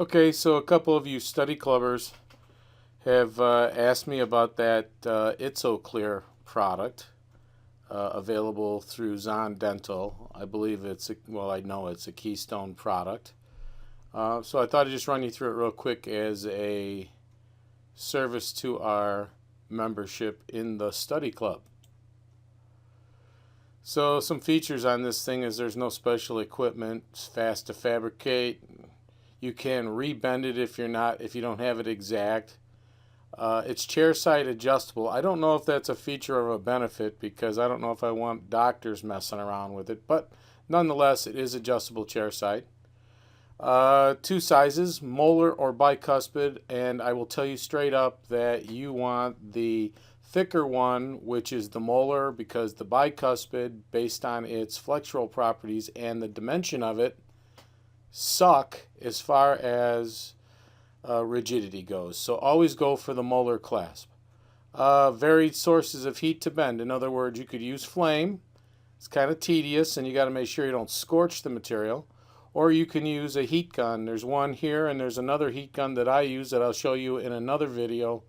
Okay, so a couple of you study clubbers have asked me about that Clear product available through Zon Dental. I believe I know it's a Keystone product. So I thought I'd just run you through it real quick as a service to our membership in the study club. So some features on this thing is there's no special equipment. It's fast to fabricate. You can rebend it if you don't have it exact. It's chair side adjustable. I don't know if that's a feature or a benefit because I don't know if I want doctors messing around with it, but nonetheless, it is adjustable chair side. Two sizes, molar or bicuspid, and I will tell you straight up that you want the thicker one, which is the molar, because the bicuspid, based on its flexural properties and the dimension of it, suck as far as rigidity goes. So always go for the molar clasp. Varied sources of heat to bend. In other words, you could use flame. It's kind of tedious and you got to make sure you don't scorch the material. Or you can use a heat gun. There's one here and there's another heat gun that I use that I'll show you in another video,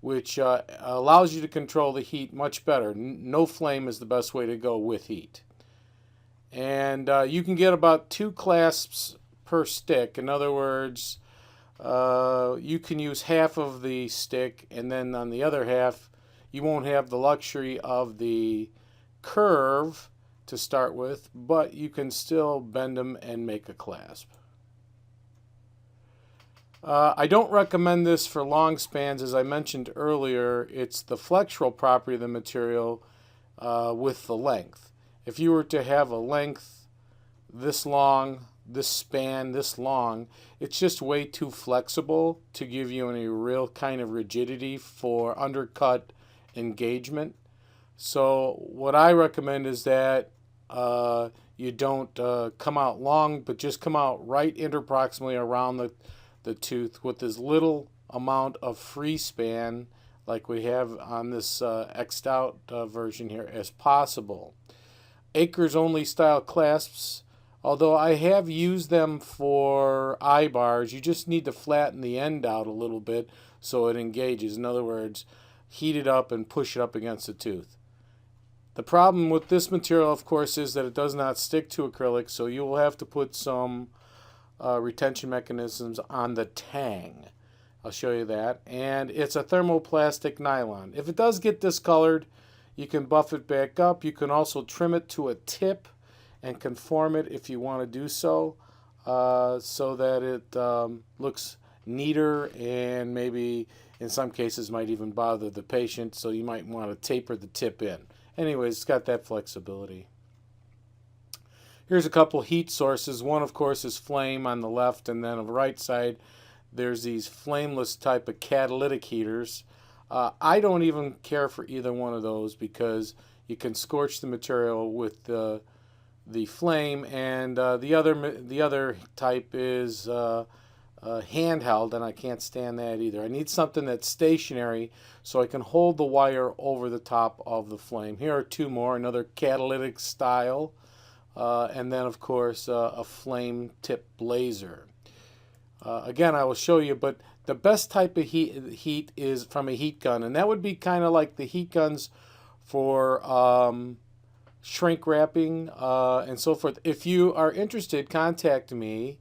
which allows you to control the heat much better. No flame is the best way to go with heat. And you can get about 2 clasps per stick. In other words, you can use half of the stick, and then on the other half, you won't have the luxury of the curve to start with, but you can still bend them and make a clasp. I don't recommend this for long spans. As I mentioned earlier, it's the flexural property of the material with the length. If you were to have a length this long, this span this long, it's just way too flexible to give you any real kind of rigidity for undercut engagement. So what I recommend is that you don't come out long, but just come out right interproximally around the tooth with as little amount of free span like we have on this X'd out version here as possible. Acres only style clasps, although I have used them for eye bars, you just need to flatten the end out a little bit so it engages. In other words, heat it up and push it up against the tooth. The problem with this material, of course, is that it does not stick to acrylic, so you will have to put some retention mechanisms on the tang. I'll show you that. And it's a thermoplastic nylon. If it does get discolored, you can buff it back up. You can also trim it to a tip and conform it if you want to do so, so that it looks neater and maybe in some cases might even bother the patient, so you might want to taper the tip in. Anyways, it's got that flexibility. Here's a couple heat sources. One, of course, is flame on the left, and then on the right side there's these flameless type of catalytic heaters. I don't even care for either one of those because you can scorch the material with the flame, and the other type is handheld, and I can't stand that either. I need something that's stationary so I can hold the wire over the top of the flame. Here are 2 more, another catalytic style, and then of course a flame tip blazer. Again, I will show you, but the best type of heat is from a heat gun, and that would be kind of like the heat guns for shrink wrapping and so forth. If you are interested, contact me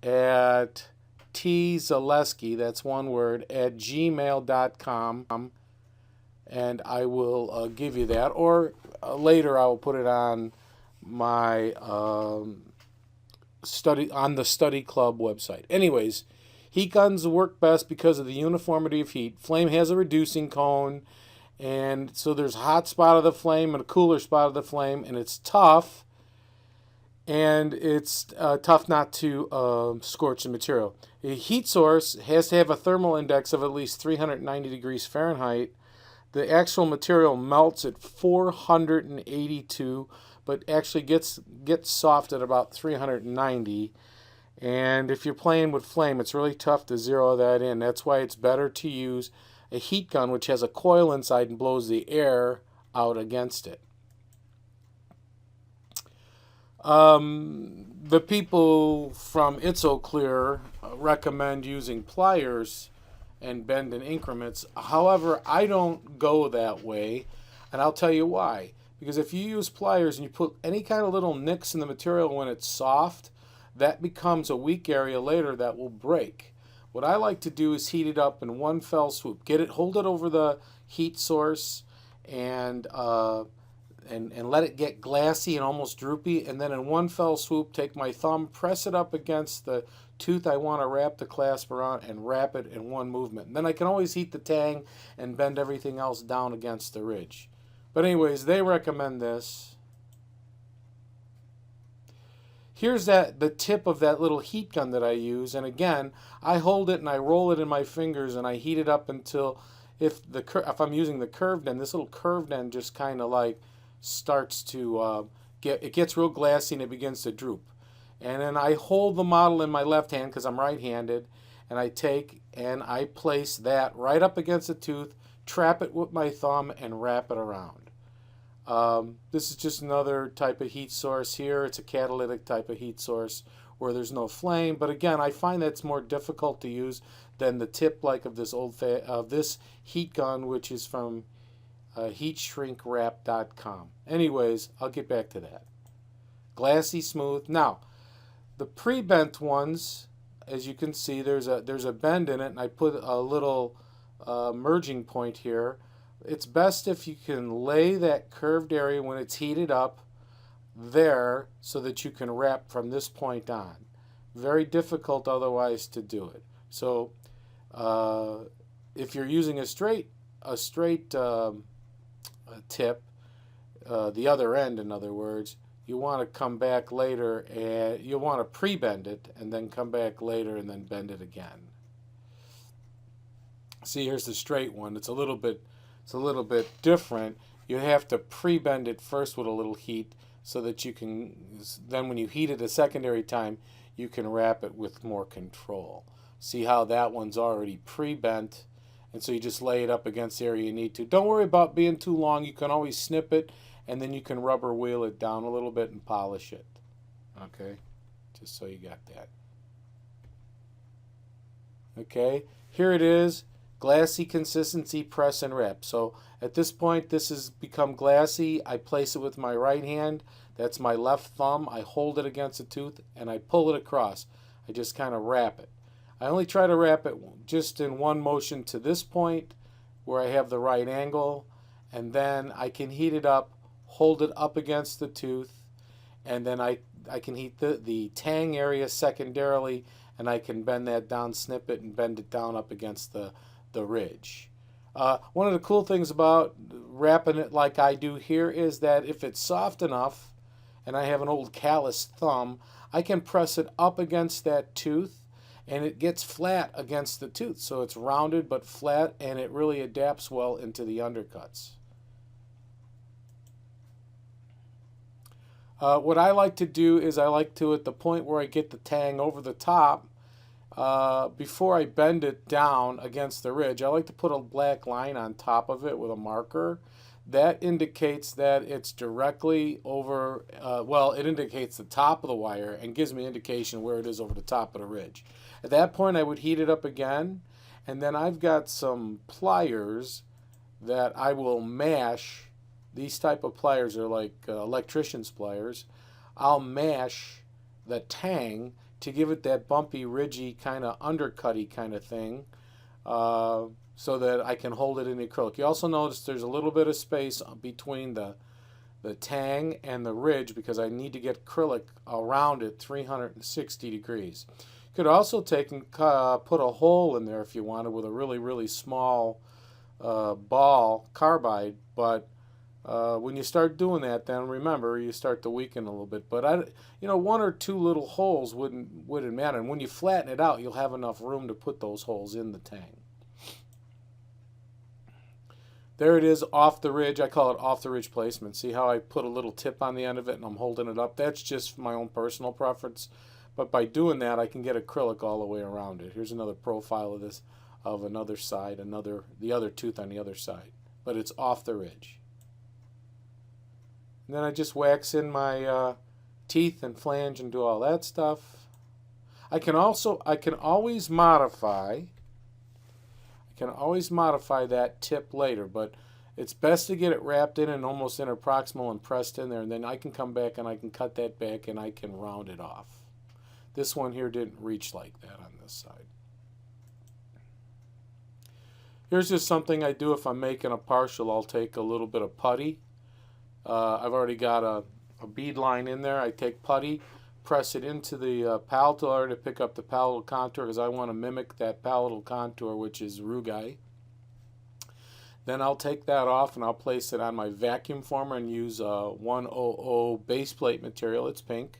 at Zaleske, that's one word, at gmail.com, and I will give you that, or later I will put it on my the study club website. Anyways, heat guns work best because of the uniformity of heat. Flame has a reducing cone, and so there's a hot spot of the flame and a cooler spot of the flame, and it's tough, and it's tough not to scorch the material. A heat source has to have a thermal index of at least 390 degrees Fahrenheit. The actual material melts at 482, but actually gets soft at about 390. And if you're playing with flame, it's really tough to zero that in. That's why it's better to use a heat gun, which has a coil inside and blows the air out against it. The people from It's So Clear recommend using pliers and bend in increments. However, I don't go that way, and I'll tell you why. Because if you use pliers and you put any kind of little nicks in the material when it's soft, that becomes a weak area later that will break. What I like to do is heat it up in one fell swoop. Hold it over the heat source, and let it get glassy and almost droopy, and then in one fell swoop take my thumb, press it up against the tooth I want to wrap the clasp around, and wrap it in one movement. And then I can always heat the tang and bend everything else down against the ridge. But anyways, they recommend this. Here's the tip of that little heat gun that I use, and again, I hold it and I roll it in my fingers and I heat it up until if I'm using the curved end, this little curved end just kind of like starts to gets real glassy and it begins to droop. And then I hold the model in my left hand because I'm right-handed, and I take and I place that right up against the tooth, trap it with my thumb, and wrap it around. This is just another type of heat source here. It's a catalytic type of heat source where there's no flame, but again, I find that's more difficult to use than the tip like of this heat gun, which is from heatshrinkwrap.com. Anyways, I'll get back to that. Glassy smooth. Now, the pre-bent ones, as you can see, there's a bend in it, and I put a little merging point here. It's best if you can lay that curved area when it's heated up there so that you can wrap from this point on. Very difficult otherwise to do it. So if you're using a straight tip, the other end, in other words, you want to come back later and you want to pre-bend it and then come back later and then bend it again. See, here's the straight one. It's a little bit different. You have to pre-bend it first with a little heat so that you can then when you heat it a secondary time, you can wrap it with more control. See how that one's already pre-bent, and so you just lay it up against the area you need to. Don't worry about being too long. You can always snip it, and then you can rubber wheel it down a little bit and polish it. Okay, just so you got that. Okay, here it is. Glassy consistency, press and wrap. So at this point, this has become glassy. I place it with my right hand. That's my left thumb. I hold it against the tooth, and I pull it across. I just kind of wrap it. I only try to wrap it just in one motion to this point where I have the right angle, and then I can heat it up, hold it up against the tooth, and then I can heat the tang area secondarily, and I can bend that down, snip it, and bend it down up against the ridge. One of the cool things about wrapping it like I do here is that if it's soft enough, and I have an old calloused thumb, I can press it up against that tooth, and it gets flat against the tooth. So it's rounded but flat, and it really adapts well into the undercuts. What I like to do is I like to, at the point where I get the tang over the top, before I bend it down against the ridge, I like to put a black line on top of it with a marker. That indicates that it's directly over, it indicates the top of the wire and gives me indication where it is over the top of the ridge. At that point, I would heat it up again, and then I've got some pliers that I will mash. These type of pliers are like electrician's pliers. I'll mash the tang to give it that bumpy, ridgy, kind of undercutty kind of thing, so that I can hold it in the acrylic. You also notice there's a little bit of space between the tang and the ridge because I need to get acrylic around it 360 degrees. You could also take and put a hole in there if you wanted with a really, really small ball carbide, but when you start doing that, then remember you start to weaken a little bit. But one or two little holes wouldn't matter. And when you flatten it out, you'll have enough room to put those holes in the tang. There it is, off the ridge. I call it off the ridge placement. See how I put a little tip on the end of it and I'm holding it up? That's just my own personal preference. But by doing that, I can get acrylic all the way around it. Here's another profile of this, of another side, the other tooth on the other side. But it's off the ridge. And then I just wax in my teeth and flange and do all that stuff. I can always modify that tip later, but it's best to get it wrapped in and almost interproximal and pressed in there, and then I can come back and I can cut that back and I can round it off. This one here didn't reach like that on this side. Here's just something I do if I'm making a partial. I'll take a little bit of putty. I've already got a bead line in there. I take putty, press it into the palatal area to pick up the palatal contour because I want to mimic that palatal contour, which is rugae. Then I'll take that off and I'll place it on my vacuum former and use a 100 base plate material. It's pink.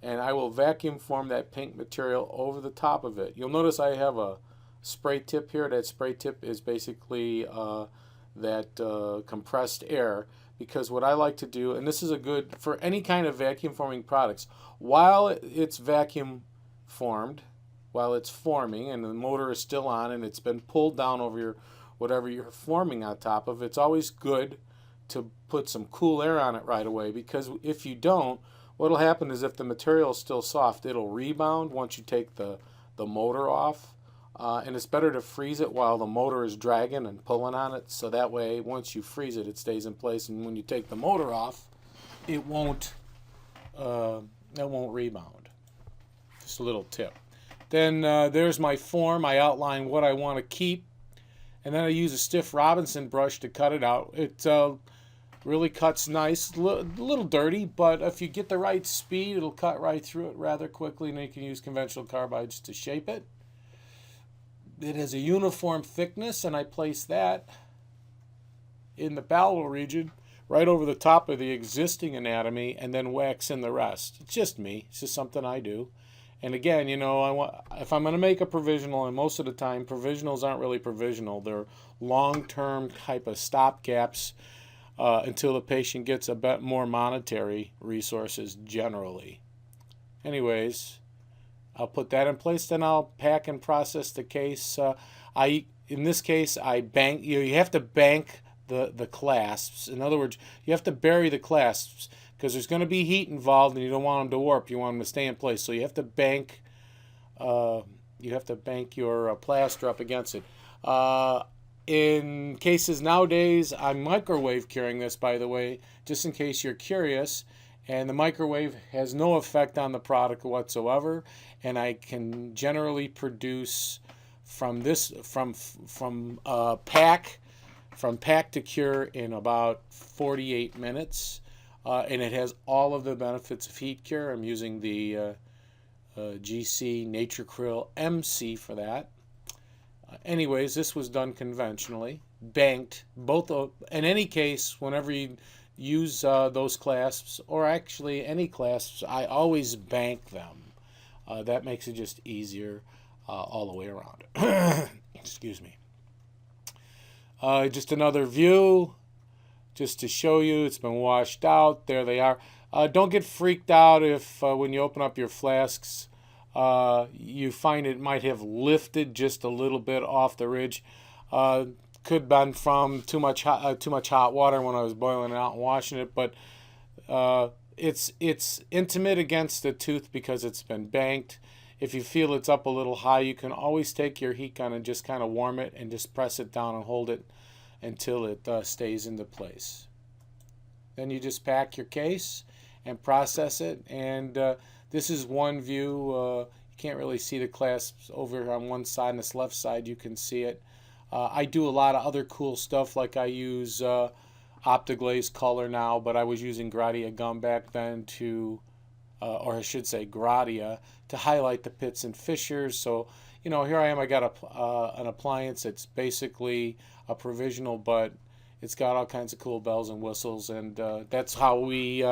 And I will vacuum form that pink material over the top of it. You'll notice I have a spray tip here. That spray tip is basically that compressed air, because what I like to do, and this is a good for any kind of vacuum forming products, while it's vacuum formed, while it's forming and the motor is still on and it's been pulled down over your whatever you're forming on top of, it's always good to put some cool air on it right away, because if you don't, what will happen is if the material is still soft, it'll rebound once you take the motor off. And it's better to freeze it while the motor is dragging and pulling on it, so that way once you freeze it, it stays in place, and when you take the motor off, it won't rebound. Just a little tip. Then there's my form. I outline what I want to keep, and then I use a stiff Robinson brush to cut it out. It really cuts nice, a little dirty, but if you get the right speed, it'll cut right through it rather quickly, and then you can use conventional carbides to shape it. It has a uniform thickness, and I place that in the palatal region right over the top of the existing anatomy and then wax in the rest. It's just me. It's just something I do. And again, you know, if I'm going to make a provisional, and most of the time provisionals aren't really provisional, they're long-term type of stopgaps until the patient gets a bit more monetary resources generally. Anyways, I'll put that in place, then I'll pack and process the case. In this case, I bank. You have to bank the clasps. In other words, you have to bury the clasps because there's going to be heat involved, and you don't want them to warp. You want them to stay in place. So you have to bank. Your plaster up against it. In cases nowadays, I'm microwave curing this, by the way, just in case you're curious. And the microwave has no effect on the product whatsoever, and I can generally produce from pack to cure in about 48 minutes, and it has all of the benefits of heat cure. I'm using the GC NatureCryl MC for that. Anyways, this was done conventionally, banked. In any case, whenever you use those clasps, or actually any clasps, I always bank them. That makes it just easier all the way around. Excuse me. Just another view, just to show you it's been washed out. There they are. Don't get freaked out if when you open up your flasks, you find it might have lifted just a little bit off the ridge. Could have been from too much hot water when I was boiling it out and washing it, but it's intimate against the tooth because it's been banked. If you feel it's up a little high, you can always take your heat gun and just kind of warm it and just press it down and hold it until it stays into place. Then you just pack your case and process it, and this is one view. You can't really see the clasps over on one side, and this left side you can see it. I do a lot of other cool stuff, like I use Optiglaze color now, but I was using Gradia gum back then or I should say Gradia, to highlight the pits and fissures. So, you know, here I am, I got an appliance. It's basically a provisional, but it's got all kinds of cool bells and whistles, and that's how we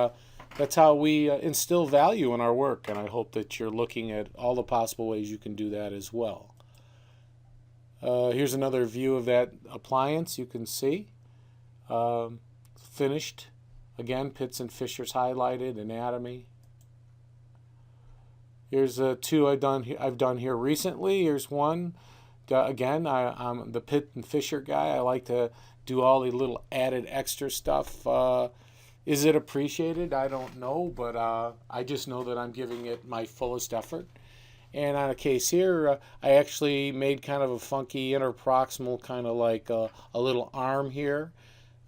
instill value in our work, and I hope that you're looking at all the possible ways you can do that as well. Here's another view of that appliance. You can see finished. Again, pits and fissures highlighted, anatomy. Here's two I've done here recently. Here's one. Again, I'm the pit and fissure guy. I like to do all the little added extra stuff. Is it appreciated? I don't know, but I just know that I'm giving it my fullest effort. And on a case here, I actually made kind of a funky interproximal, kind of like a little arm here.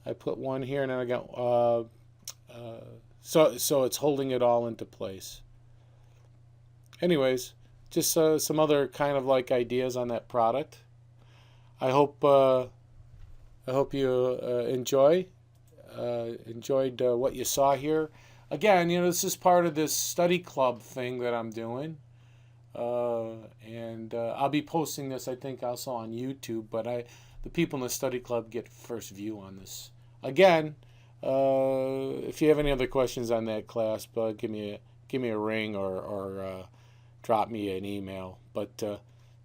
I put one here, and then I got so it's holding it all into place. Anyways, just some other kind of like ideas on that product. I hope you enjoyed what you saw here. Again, this is part of this study club thing that I'm doing. And I'll be posting this, I think, also on YouTube. But the people in the study club get first view on this. Again, if you have any other questions on that, Clasp, give me a ring or drop me an email. But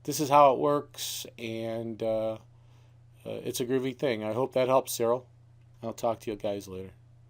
this is how it works, and it's a groovy thing. I hope that helps, Cyril. I'll talk to you guys later.